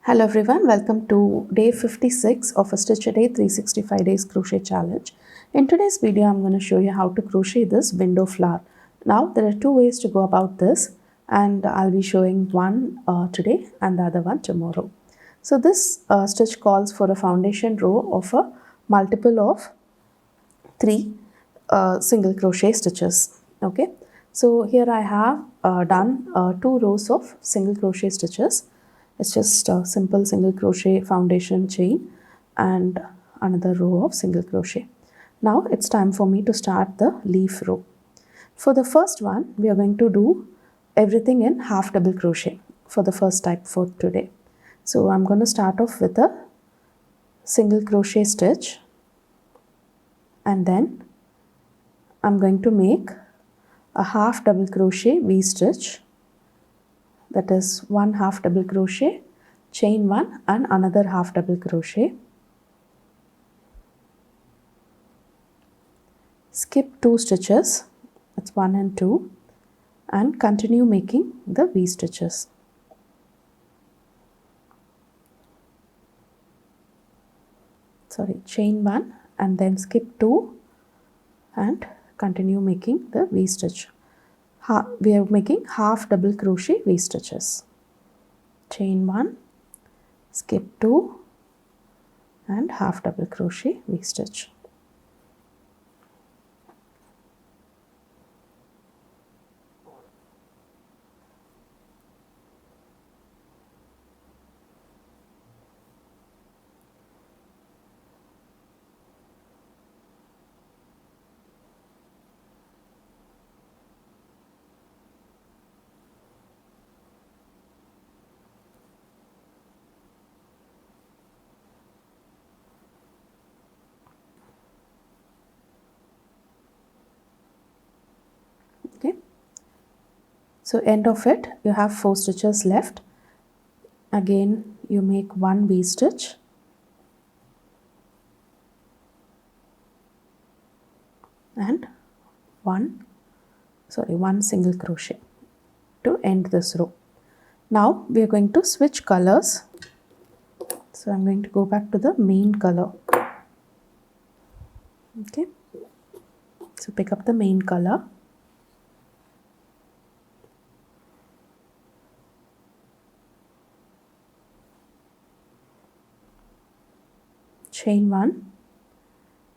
Hello everyone, welcome to day 56 of a Stitch a Day 365 days crochet challenge. In today's video, I'm going to show you how to crochet this window flower. Now, there are two ways to go about this, and I'll be showing one today and the other one tomorrow. So this stitch calls for a foundation row of a multiple of 3 single crochet stitches. Okay, so here I have done 2 rows of single crochet stitches. It's just a simple single crochet foundation chain and another row of single crochet. Now it's time for me to start the leaf row. For the first one, we are going to do everything in half double crochet for the first type for today. So I'm going to start off with a single crochet stitch, and then I'm going to make a half double crochet V-stitch, that is one half double crochet, chain one and another half double crochet, skip 2 stitches, that's 1 and 2, and continue making the V stitches. Chain 1 and then skip 2 and continue making the V stitch. We are making half double crochet V stitches. Chain 1, skip 2 and half double crochet V stitch. Okay, so end of it, you have 4 stitches left. Again you make 1 V stitch and one single crochet to end this row. Now we are going to switch colors. So I'm going to go back to the main color. Okay, so pick up the main color, chain 1,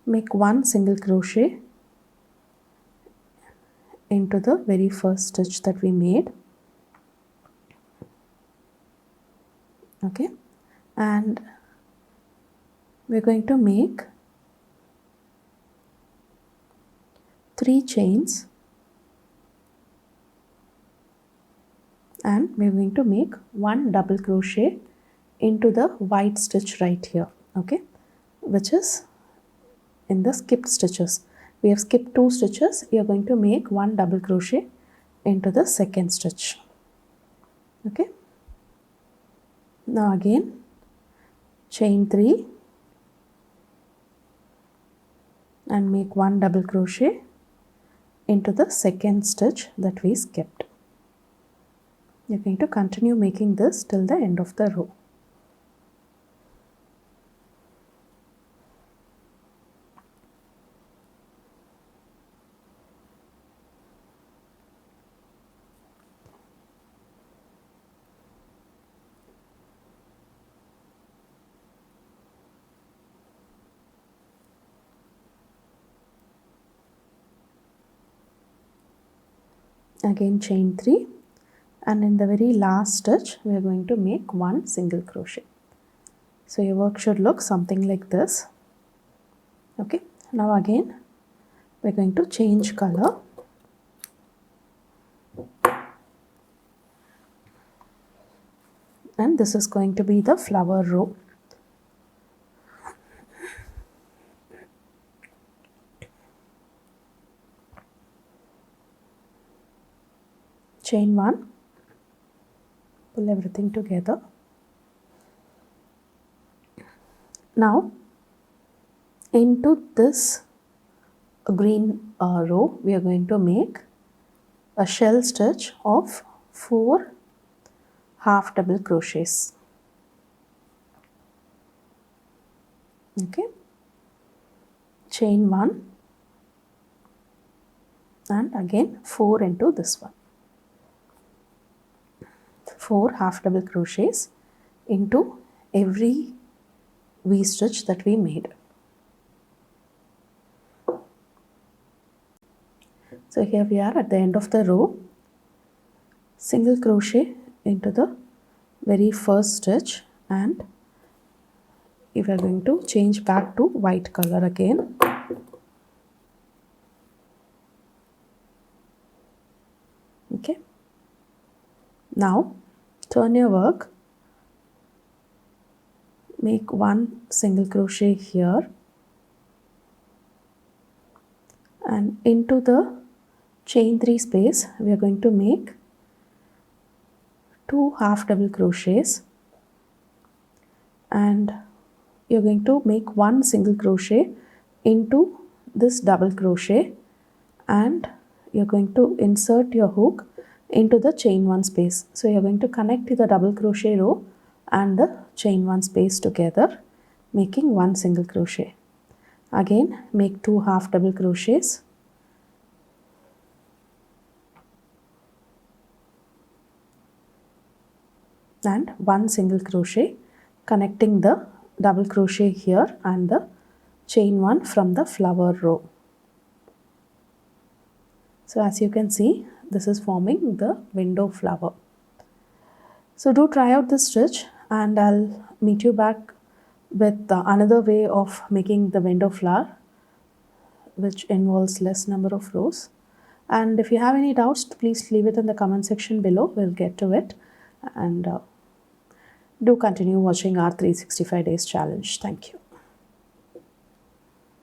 make 1 single crochet into the very first stitch that we made. Okay, and we're going to make 3 chains and we're going to make 1 double crochet into the white stitch right here, okay, which is in the skipped stitches. We have skipped 2 stitches. We are going to make 1 double crochet into the second stitch. Okay, now again chain 3 and make 1 double crochet into the second stitch that we skipped. You're going to continue making this till the end of the row. Again chain 3 and in the very last stitch we are going to make 1 single crochet. So your work should look something like this. Okay, now again we're going to change color. And this is going to be the flower row. Chain 1, pull everything together. Now into this green row we are going to make a shell stitch of 4 half double crochets. Okay, chain 1 and again 4 into this one. 4 half double crochets into every V-stitch that we made. So here we are at the end of the row. Single crochet into the very first stitch, and we are going to change back to white color again. Okay. Now turn your work, make one single crochet here, and into the chain 3 space we are going to make 2 half double crochets, and you're going to make one single crochet into this double crochet, and you're going to insert your hook into the chain 1 space. So you're going to connect the double crochet row and the chain 1 space together, making one single crochet. Again make 2 half double crochets, and one single crochet connecting the double crochet here and the chain 1 from the flower row. So as you can see, this is forming the window flower. So do try out this stitch, and I'll meet you back with another way of making the window flower, which involves less number of rows. And if you have any doubts, please leave it in the comment section below. We'll get to it. And do continue watching our 365 days challenge. Thank you.